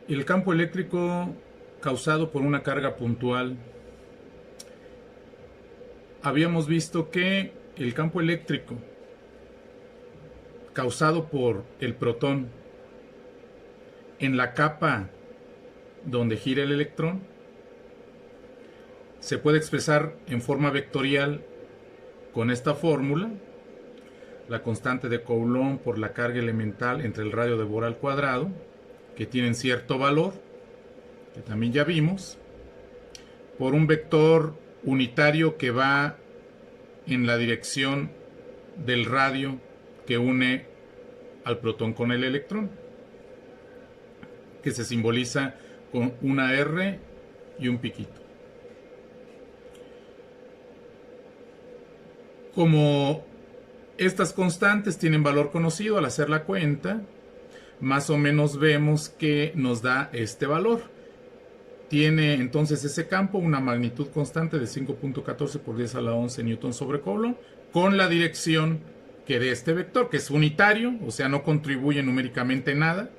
El campo eléctrico causado por una carga puntual. Habíamos visto que el campo eléctrico causado por el protón en la capa donde gira el electrón se puede expresar en forma vectorial con esta fórmula: la constante de Coulomb por la carga elemental entre el radio de Bohr al cuadrado, que tienen cierto valor, que también ya vimos, por un vector unitario que va en la dirección del radio que une al protón con el electrón, que se simboliza con una R y un piquito. Como estas constantes tienen valor conocido, al hacer la cuenta, más o menos vemos que nos da este valor. Tiene entonces ese campo una magnitud constante de 5.14 por 10 a la 11 newton sobre Coulomb, con la dirección que de este vector, que es unitario, o sea, no contribuye numéricamente nada,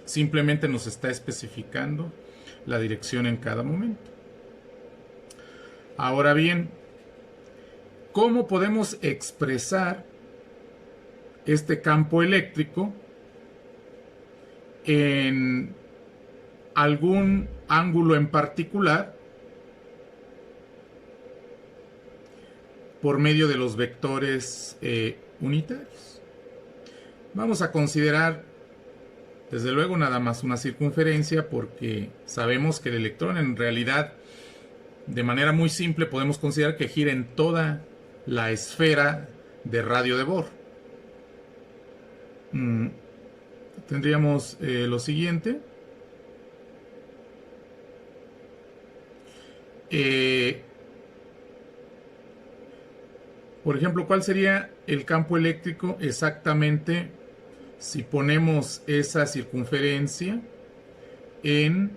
simplemente nos está especificando la dirección en cada momento. Ahora bien, ¿cómo podemos expresar este campo eléctrico en algún ángulo en particular por medio de los vectores unitarios? Vamos a considerar, desde luego, nada más una circunferencia, porque sabemos que el electrón en realidad, de manera muy simple, podemos considerar que gira en toda la esfera de radio de Bohr. Tendríamos lo siguiente. Por ejemplo, ¿cuál sería el campo eléctrico exactamente si ponemos esa circunferencia en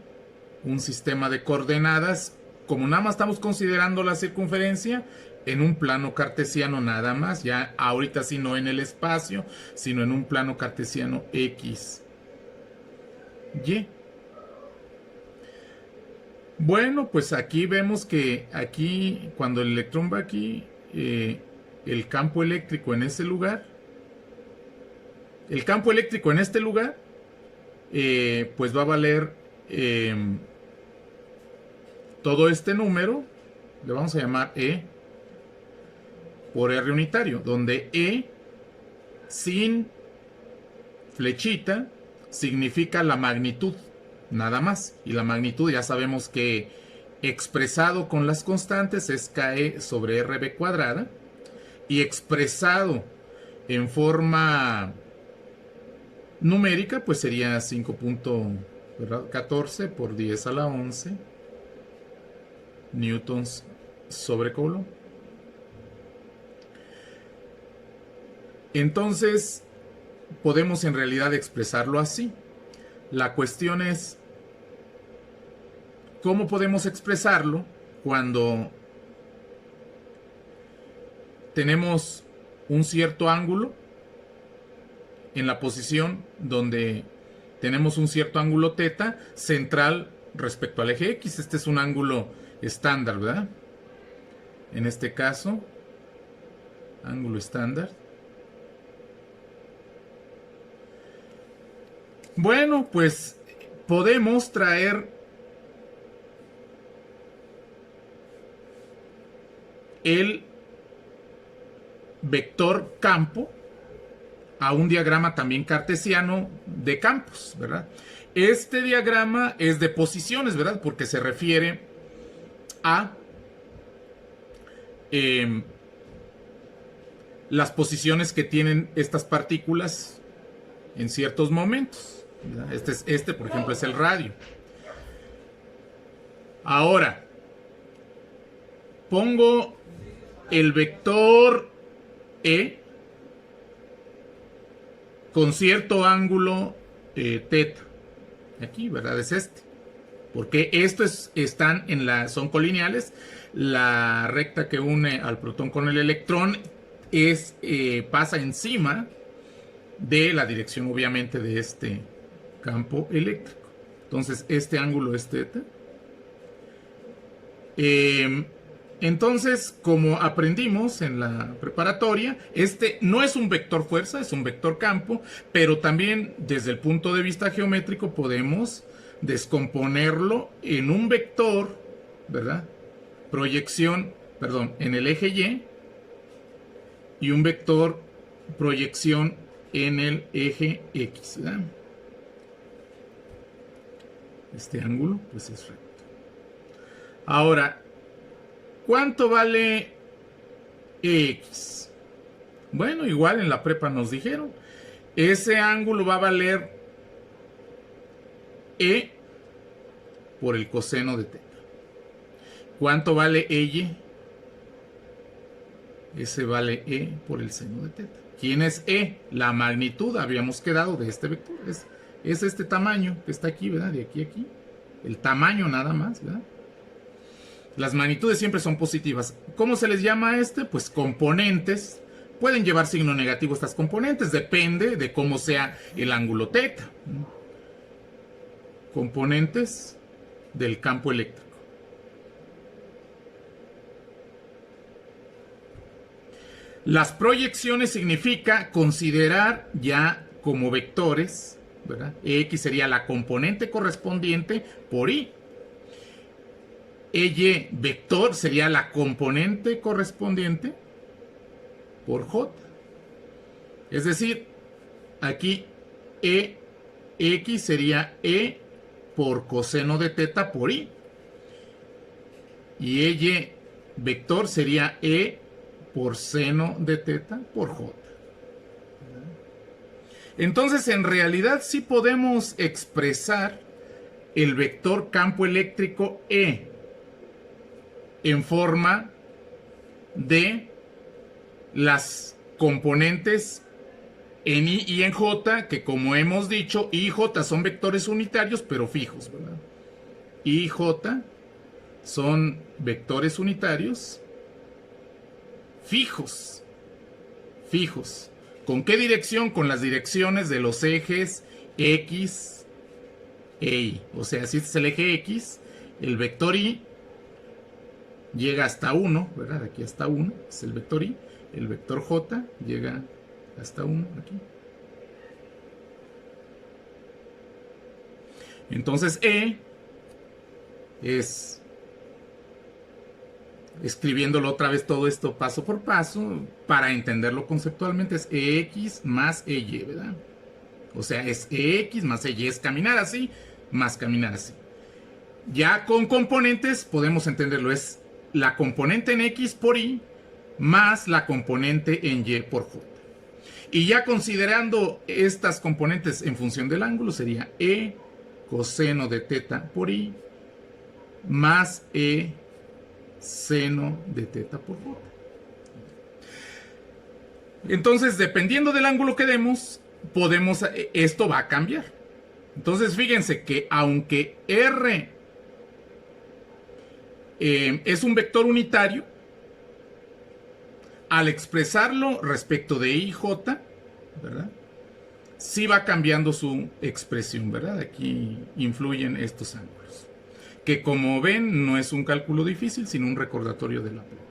un sistema de coordenadas? Como nada más estamos considerando la circunferencia en un plano cartesiano nada más, ya ahorita sí no en el espacio, sino en un plano cartesiano X, Y. Bueno, pues aquí vemos que aquí, cuando el electrón va aquí, el campo eléctrico en ese lugar, el campo eléctrico en este lugar, pues va a valer todo este número, le vamos a llamar E por R unitario, donde E sin flechita significa la magnitud, nada más. Y la magnitud ya sabemos que expresado con las constantes es KE sobre RB cuadrada, y expresado en forma numérica pues sería 5.14 por 10 a la 11 newtons sobre Coulomb. Entonces podemos en realidad expresarlo así. La cuestión es ¿cómo podemos expresarlo cuando tenemos un cierto ángulo en la posición donde tenemos un cierto ángulo θ central respecto al eje X? Este es un ángulo estándar, ¿verdad? En este caso, ángulo estándar. Bueno, pues podemos traer el vector campo a un diagrama también cartesiano de campos, ¿verdad? Este diagrama es de posiciones, ¿verdad? Porque se refiere a las posiciones que tienen estas partículas en ciertos momentos, ¿verdad? Este, por ejemplo, es el radio. Ahora, pongo el vector E con cierto ángulo θ. Aquí, ¿verdad? Es este. Porque estos están son colineales. La recta que une al protón con el electrón pasa encima de la dirección, obviamente, de este campo eléctrico. Entonces, este ángulo es teta. Entonces, como aprendimos en la preparatoria, este no es un vector fuerza, es un vector campo, pero también desde el punto de vista geométrico podemos descomponerlo en un vector, ¿verdad? Proyección, perdón, en el eje y un vector proyección en el eje X, ¿verdad? Este ángulo pues es recto. Ahora, ¿cuánto vale X? Bueno, igual en la prepa nos dijeron, ese ángulo va a valer E por el coseno de teta. ¿Cuánto vale EY? Ese vale E por el seno de teta. ¿Quién es E? La magnitud, habíamos quedado, de este vector. Es este tamaño que está aquí, ¿verdad? De aquí a aquí. El tamaño nada más, ¿verdad? Las magnitudes siempre son positivas. ¿Cómo se les llama a este? Pues componentes. Pueden llevar signo negativo estas componentes. Depende de cómo sea el ángulo teta. Componentes del campo eléctrico. Las proyecciones significa considerar ya como vectores, ¿verdad? X sería la componente correspondiente por Y. EY vector sería la componente correspondiente por J. Es decir, aquí EX sería E por coseno de teta por Y. Y EY vector sería E por seno de teta por J. Entonces, en realidad sí podemos expresar el vector campo eléctrico E en forma de las componentes en I y en J, que como hemos dicho, I y J son vectores unitarios, pero fijos, ¿verdad? I y J son vectores unitarios fijos. Fijos. ¿Con qué dirección? Con las direcciones de los ejes X e Y. O sea, si este es el eje X, el vector Y llega hasta 1, ¿verdad? Aquí hasta 1, es el vector Y. El vector J llega hasta 1, aquí. Entonces, E es, escribiéndolo otra vez todo esto paso por paso, para entenderlo conceptualmente, es EX más EY, ¿verdad? O sea, es EX más EY, es caminar así, más caminar así. Ya con componentes podemos entenderlo, es la componente en X por Y, más la componente en Y por J. Y ya considerando estas componentes en función del ángulo, sería E coseno de teta por Y, más E seno de teta por J. Entonces, dependiendo del ángulo que demos, esto va a cambiar. Entonces, fíjense que aunque R es un vector unitario, al expresarlo respecto de I y J, ¿verdad? Sí va cambiando su expresión, ¿verdad? Aquí influyen estos ángulos, que como ven no es un cálculo difícil, sino un recordatorio de la prepa.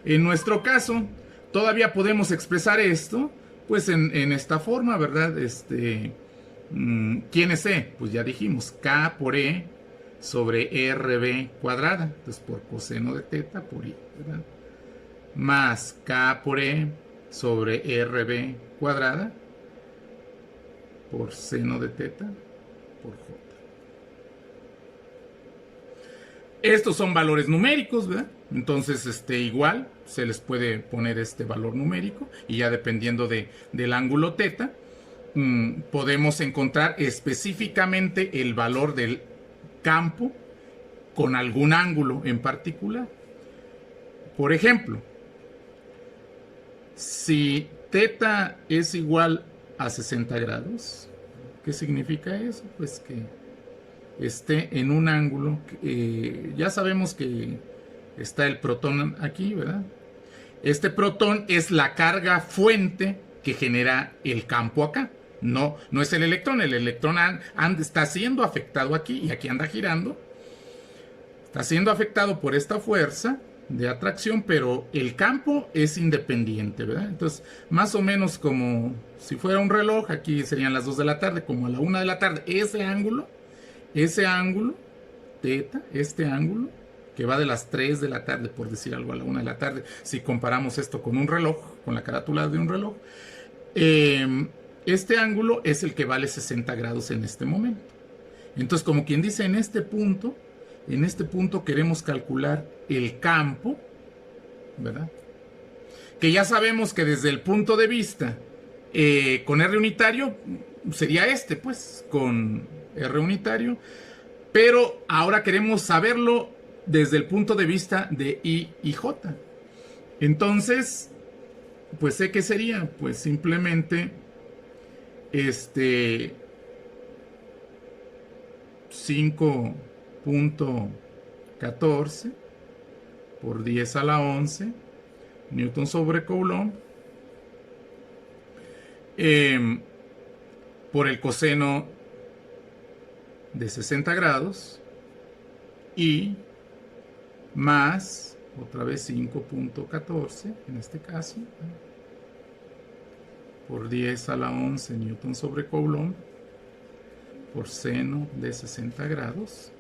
En nuestro caso, todavía podemos expresar esto, pues en esta forma, ¿verdad? ¿Quién es E? Pues ya dijimos, K por E sobre RB cuadrada, entonces por coseno de teta por I, ¿verdad? Más K por E sobre RB cuadrada por seno de teta por J. Estos son valores numéricos, ¿verdad? Entonces, igual se les puede poner este valor numérico y ya dependiendo del ángulo teta, podemos encontrar específicamente el valor del campo con algún ángulo en particular. Por ejemplo, si teta es igual a 60 grados, ¿qué significa eso? Pues que esté en un ángulo, ya sabemos que está el protón aquí, ¿verdad? Este protón es la carga fuente que genera el campo acá. No, no es el electrón está siendo afectado aquí y aquí anda girando. Está siendo afectado por esta fuerza de atracción, pero el campo es independiente, ¿verdad? Entonces, más o menos como si fuera un reloj, aquí serían las 2 de la tarde, como a la 1 de la tarde, ese ángulo, teta, este ángulo, que va de las 3 de la tarde, por decir algo, a la 1 de la tarde, si comparamos esto con un reloj, con la carátula de un reloj, este ángulo es el que vale 60 grados en este momento. Entonces, como quien dice, en este punto queremos calcular el campo, ¿verdad? Que ya sabemos que desde el punto de vista con R unitario sería este, pues, con R unitario, pero ahora queremos saberlo desde el punto de vista de I y J. Entonces, pues sé que sería, pues simplemente 5.14 por 10 a la 11 Newton sobre Coulomb por el coseno de 60 grados y más otra vez 5.14 en este caso por 10 a la 11 Newton sobre Coulomb por seno de 60 grados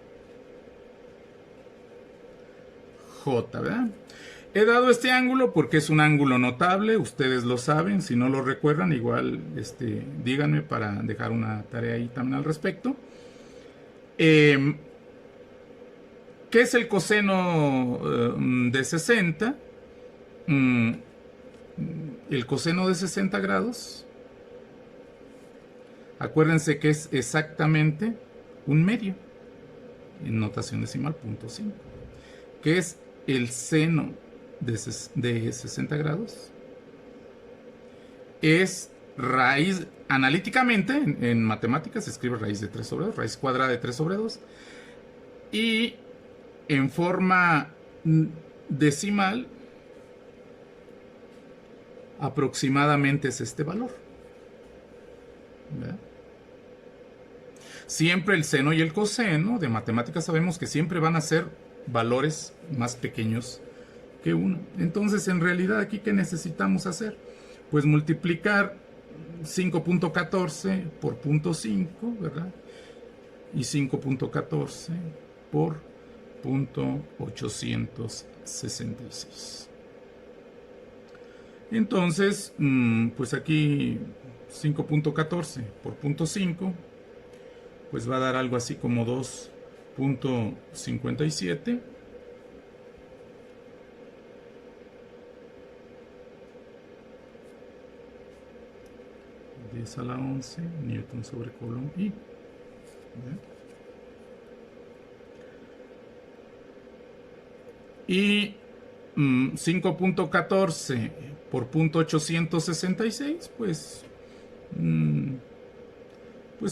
J, ¿verdad? He dado este ángulo porque es un ángulo notable, ustedes lo saben, si no lo recuerdan, igual díganme para dejar una tarea ahí también al respecto. ¿Qué es el coseno de 60? El coseno de 60 grados, acuérdense que es exactamente un medio, en notación decimal, 0.5, que es el seno de 60 grados, es raíz, analíticamente, en matemáticas se escribe raíz de 3 sobre 2, raíz cuadrada de 3 sobre 2, y en forma decimal, aproximadamente es este valor, ¿verdad? Siempre el seno y el coseno de matemáticas sabemos que siempre van a ser valores más pequeños que 1. Entonces, en realidad, aquí, ¿qué necesitamos hacer? Pues multiplicar 5.14 por 0.5, ¿verdad? Y 5.14 por 0.866. Entonces, pues aquí 5.14 por 0.5, pues va a dar algo así como 2.57. A la 11 Newton sobre Coulomb I. Y 5.14 por 0.866, pues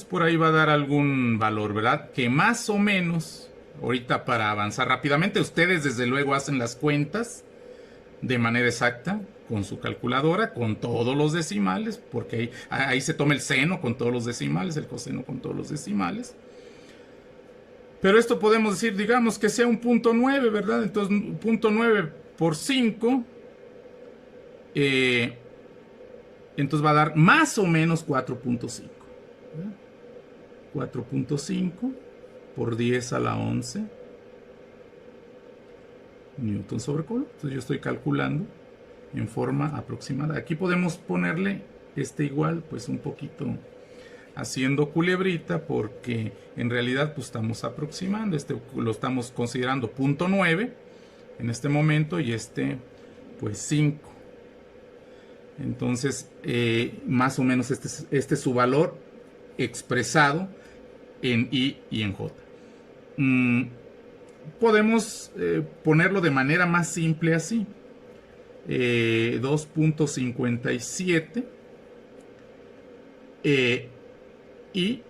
por ahí va a dar algún valor, ¿verdad? Que más o menos, ahorita para avanzar rápidamente, ustedes desde luego hacen las cuentas de manera exacta con su calculadora, con todos los decimales, porque ahí se toma el seno con todos los decimales, el coseno con todos los decimales. Pero esto podemos decir, digamos que sea un 0.9, ¿verdad? Entonces, 0.9 por 5, entonces va a dar más o menos 4.5. 4.5 por 10 a la 11 Newton sobre Coulomb. Entonces yo estoy calculando en forma aproximada. Aquí podemos ponerle igual, pues un poquito haciendo culebrita, porque en realidad pues estamos aproximando, lo estamos considerando 0.9 en este momento y pues 5. Entonces más o menos este es su valor expresado en I y en J. Podemos ponerlo de manera más simple así. 2.57 y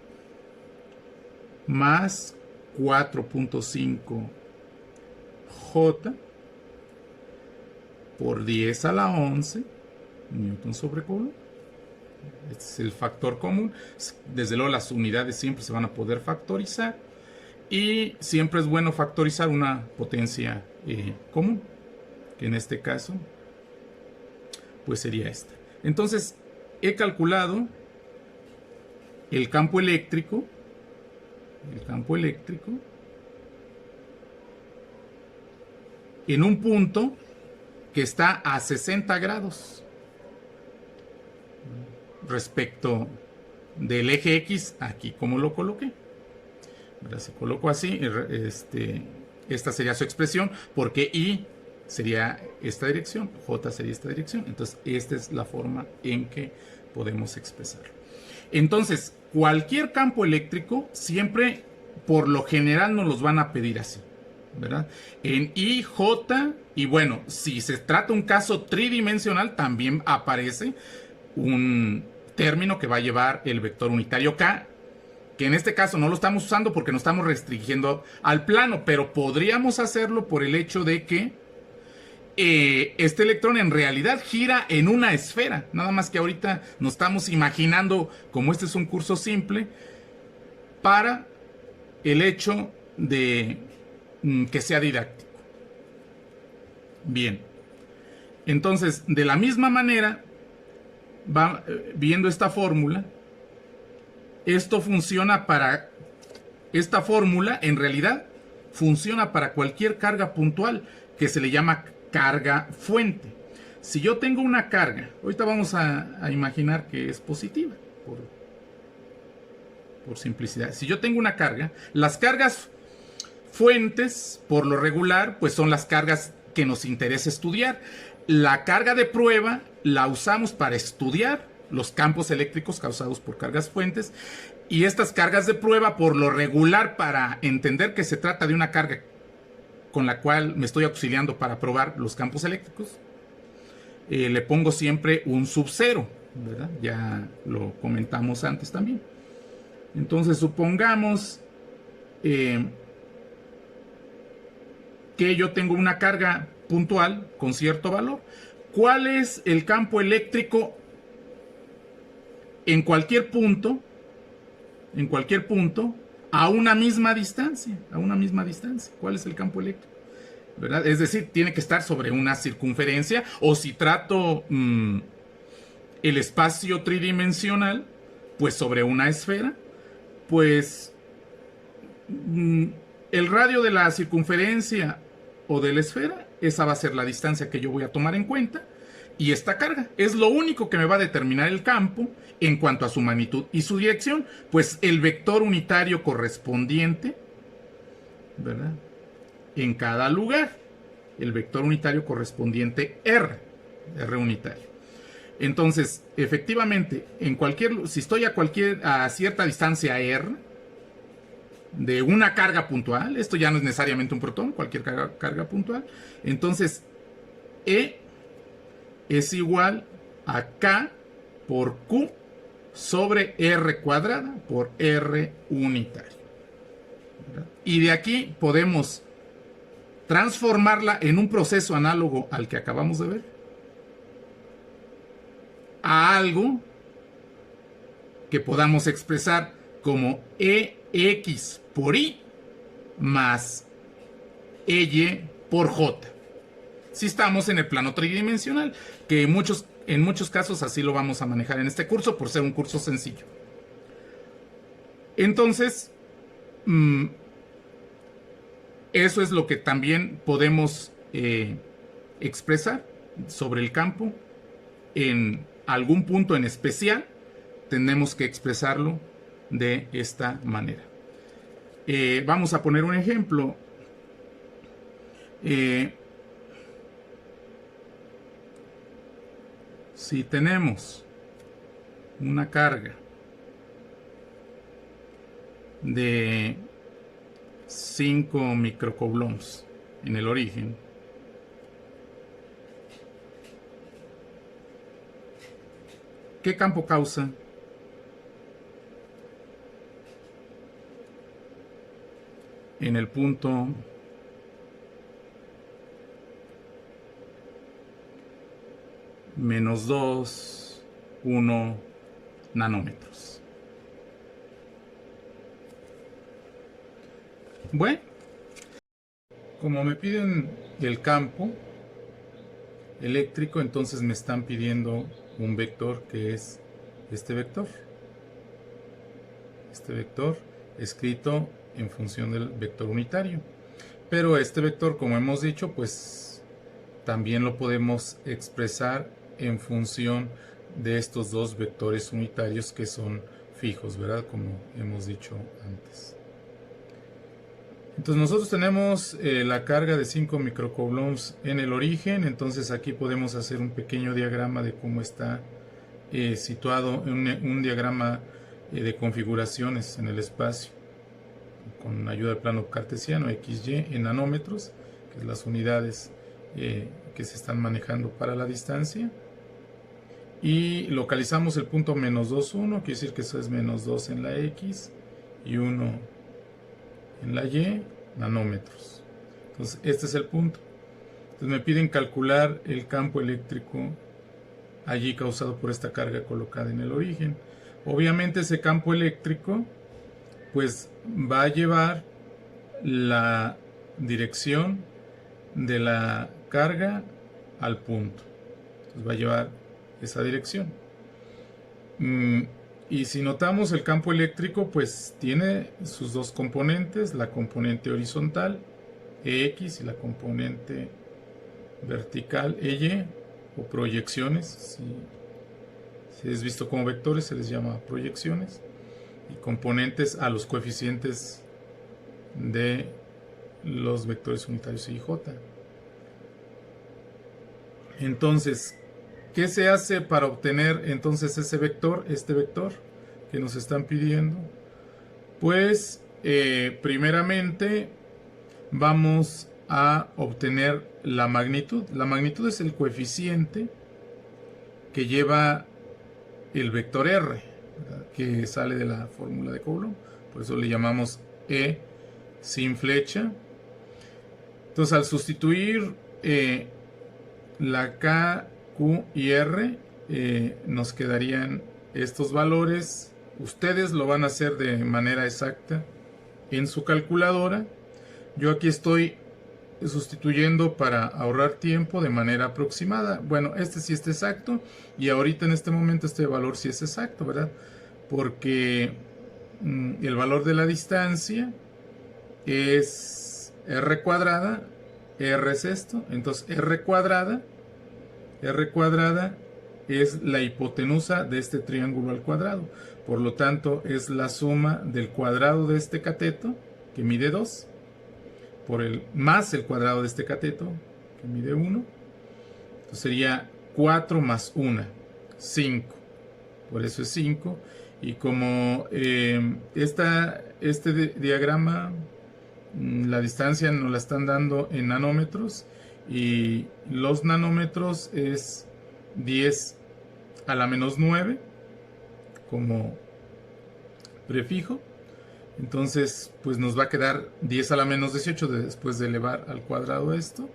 más 4.5 J por 10 a la 11 Newton sobre Coulomb. Este es el factor común. Desde luego las unidades siempre se van a poder factorizar. Y siempre es bueno factorizar una potencia común, que en este caso pues sería esta. Entonces he calculado el campo eléctrico en un punto que está a 60 grados respecto del eje X, aquí como lo coloqué. Ahora si coloco así, esta sería su expresión, porque I sería esta dirección, J sería esta dirección. Entonces esta es la forma en que podemos expresarlo. Entonces cualquier campo eléctrico siempre, por lo general, nos los van a pedir así, ¿verdad? En I, J, y bueno, si se trata un caso tridimensional, también aparece un término que va a llevar el vector unitario K, que en este caso no lo estamos usando porque nos estamos restringiendo al plano, pero podríamos hacerlo por el hecho de que este electrón en realidad gira en una esfera, nada más que ahorita nos estamos imaginando, como este es un curso simple, para el hecho de que sea didáctico. Bien, entonces de la misma manera, va viendo esta fórmula, esto funciona para, esta fórmula en realidad funciona para cualquier carga puntual que se le llama carga fuente. Si yo tengo una carga, ahorita vamos a imaginar que es positiva, por simplicidad. Si yo tengo una carga, las cargas fuentes, por lo regular, pues son las cargas que nos interesa estudiar. La carga de prueba la usamos para estudiar los campos eléctricos causados por cargas fuentes, y estas cargas de prueba, por lo regular, para entender que se trata de una carga con la cual me estoy auxiliando para probar los campos eléctricos, le pongo siempre un subcero, ¿verdad? Ya lo comentamos antes también. Entonces supongamos que yo tengo una carga puntual con cierto valor. ¿Cuál es el campo eléctrico en cualquier punto? En cualquier punto, a una misma distancia. A una misma distancia. ¿Cuál es el campo eléctrico? ¿Verdad? Es decir, tiene que estar sobre una circunferencia, o si trato el espacio tridimensional, pues sobre una esfera, pues el radio de la circunferencia o de la esfera, esa va a ser la distancia que yo voy a tomar en cuenta, y esta carga es lo único que me va a determinar el campo en cuanto a su magnitud y su dirección, pues el vector unitario correspondiente, ¿verdad?, en cada lugar, el vector unitario correspondiente R unitario. Entonces, efectivamente, si estoy a cierta distancia R de una carga puntual, esto ya no es necesariamente un protón, cualquier carga puntual, entonces E es igual a K por Q sobre R cuadrada por R unitario, ¿verdad? Y de aquí podemos transformarla en un proceso análogo al que acabamos de ver, a algo que podamos expresar como EX por I más EY por J. Si estamos en el plano tridimensional, que en muchos casos así lo vamos a manejar en este curso, por ser un curso sencillo. Entonces, eso es lo que también podemos expresar sobre el campo. En algún punto en especial, tenemos que expresarlo de esta manera. Vamos a poner un ejemplo. Si tenemos una carga de 5 microcoulombs en el origen, ¿qué campo causa? En el punto -2, 1, nanómetros. Bueno, como me piden el campo eléctrico, entonces me están pidiendo un vector que es este vector. Este vector escrito en función del vector unitario. Pero este vector, como hemos dicho, pues también lo podemos expresar en función de estos dos vectores unitarios que son fijos, ¿verdad? Como hemos dicho antes. Entonces nosotros tenemos la carga de 5 microcoulombs en el origen. Entonces aquí podemos hacer un pequeño diagrama de cómo está situado un diagrama de configuraciones en el espacio con ayuda del plano cartesiano XY en nanómetros, que es las unidades que se están manejando para la distancia, y localizamos el punto menos 2, 1, quiere decir que eso es menos 2 en la X y 1 en la Y, nanómetros. Entonces este es el punto. Entonces me piden calcular el campo eléctrico allí causado por esta carga colocada en el origen. Obviamente ese campo eléctrico pues va a llevar la dirección de la carga al punto. Entonces va a llevar esa dirección. Y si notamos, el campo eléctrico pues tiene sus dos componentes, la componente horizontal EX y la componente vertical EY, o proyecciones. Si es visto como vectores se les llama proyecciones, y componentes a los coeficientes de los vectores unitarios I y J. Entonces, ¿qué se hace para obtener entonces ese vector, este vector que nos están pidiendo? Pues primeramente vamos a obtener la magnitud. La magnitud es el coeficiente que lleva el vector R, ¿verdad?, que sale de la fórmula de Coulomb. Por eso le llamamos E sin flecha. Entonces, al sustituir la K, Q y R, nos quedarían estos valores. Ustedes lo van a hacer de manera exacta en su calculadora. Yo aquí estoy sustituyendo para ahorrar tiempo de manera aproximada. Bueno, este sí está exacto, y ahorita en este momento este valor sí es exacto, ¿verdad? Porque el valor de la distancia es R cuadrada, R es esto, entonces R cuadrada es la hipotenusa de este triángulo al cuadrado. Por lo tanto, es la suma del cuadrado de este cateto, que mide 2, más el cuadrado de este cateto, que mide 1. Entonces sería 4 más 1, 5. Por eso es 5. Y como este diagrama, la distancia nos la están dando en nanómetros, y los nanómetros es 10 a la menos 9 como prefijo. Entonces pues nos va a quedar 10 a la menos 18 después de elevar al cuadrado esto,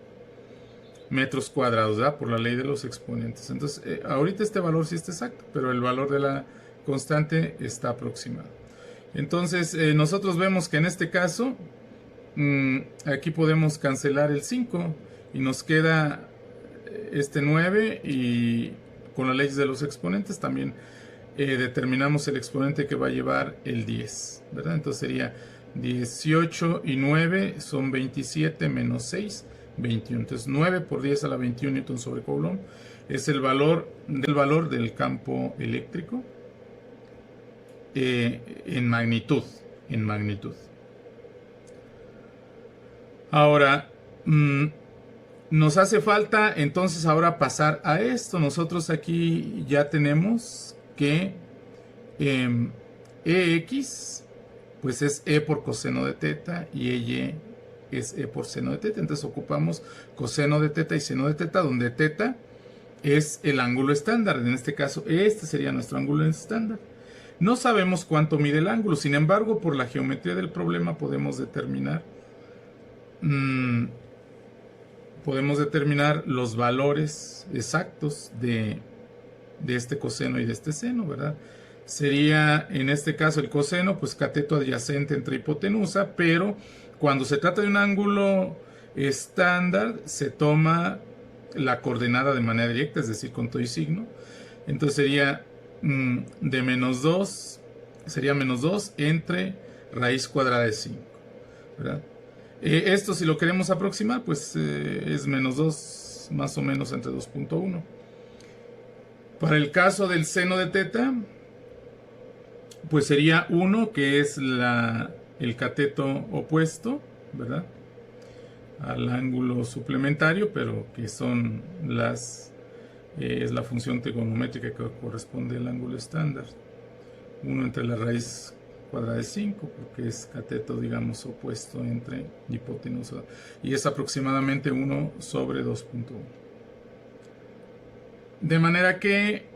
metros cuadrados, ¿verdad?, por la ley de los exponentes. Entonces ahorita este valor sí está exacto, pero el valor de la constante está aproximado. Entonces nosotros vemos que en este caso aquí podemos cancelar el 5 y nos queda este 9, y con las leyes de los exponentes también determinamos el exponente que va a llevar el 10, ¿verdad? Entonces sería 18 y 9 son 27 menos 6, 21. Entonces 9 por 10 a la 21 newton sobre Coulomb es el valor del campo eléctrico en magnitud. Ahora, nos hace falta entonces ahora pasar a esto. Nosotros aquí ya tenemos que EX pues es E por coseno de teta, y EY es E por seno de teta. Entonces ocupamos coseno de teta y seno de teta, donde teta es el ángulo estándar. En este caso este sería nuestro ángulo estándar. No sabemos cuánto mide el ángulo, sin embargo por la geometría del problema podemos determinar los valores exactos de este coseno y de este seno, ¿verdad? sería en este caso el coseno, pues cateto adyacente entre hipotenusa, pero cuando se trata de un ángulo estándar se toma la coordenada de manera directa, es decir, con todo y signo. Entonces sería de menos 2, sería menos 2 entre raíz cuadrada de 5, ¿verdad? Esto, si lo queremos aproximar, pues es menos 2 más o menos entre 2.1. Para el caso del seno de teta, pues sería 1, que es el cateto opuesto, ¿verdad?, al ángulo suplementario, pero que son es la función trigonométrica que corresponde al ángulo estándar. 1 entre la raíz cuadrada de 5, porque es cateto, digamos, opuesto entre hipotenusa, y es aproximadamente 1 sobre 2.1. De manera que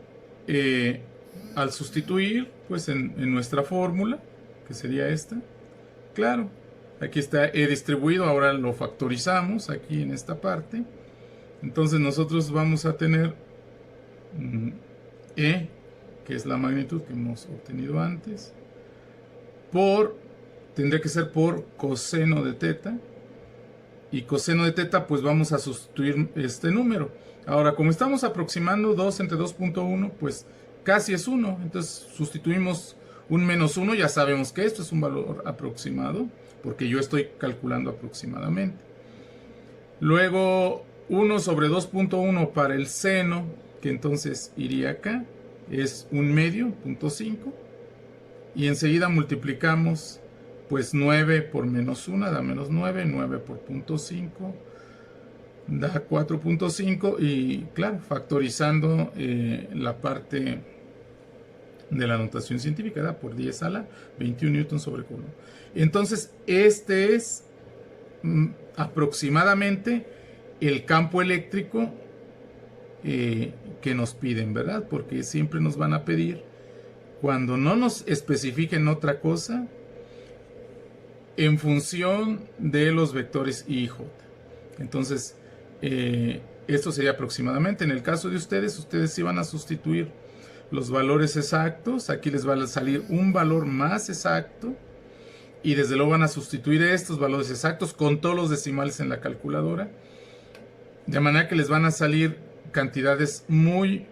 al sustituir, pues en nuestra fórmula, que sería esta, claro, aquí está E distribuido, ahora lo factorizamos aquí en esta parte. Entonces nosotros vamos a tener E, que es la magnitud que hemos obtenido antes, tendría que ser por coseno de teta, y coseno de teta pues vamos a sustituir este número. Ahora, como estamos aproximando 2 entre 2.1, pues casi es 1, entonces sustituimos un menos 1, ya sabemos que esto es un valor aproximado, porque yo estoy calculando aproximadamente. Luego 1 sobre 2.1 para el seno, que entonces iría acá, es 1 medio, 0.5, y enseguida multiplicamos, pues 9 por menos 1 da menos 9, 9 por 0.5 da 4.5, y claro, factorizando la parte de la notación científica, da por 10 a la 21 newton sobre coulomb. Entonces este es aproximadamente el campo eléctrico que nos piden, ¿verdad? Porque siempre nos van a pedir, cuando no nos especifiquen otra cosa, en función de los vectores I y J. Entonces esto sería aproximadamente. En el caso de ustedes sí van a sustituir los valores exactos. Aquí les va a salir un valor más exacto, y desde luego van a sustituir estos valores exactos con todos los decimales en la calculadora, de manera que les van a salir cantidades muy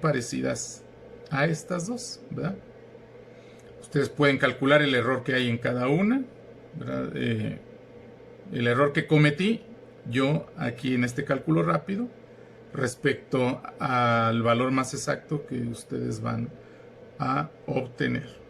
parecidas a estas dos, ¿verdad? Ustedes pueden calcular el error que hay en cada una, ¿verdad? El error que cometí yo aquí en este cálculo rápido respecto al valor más exacto que ustedes van a obtener.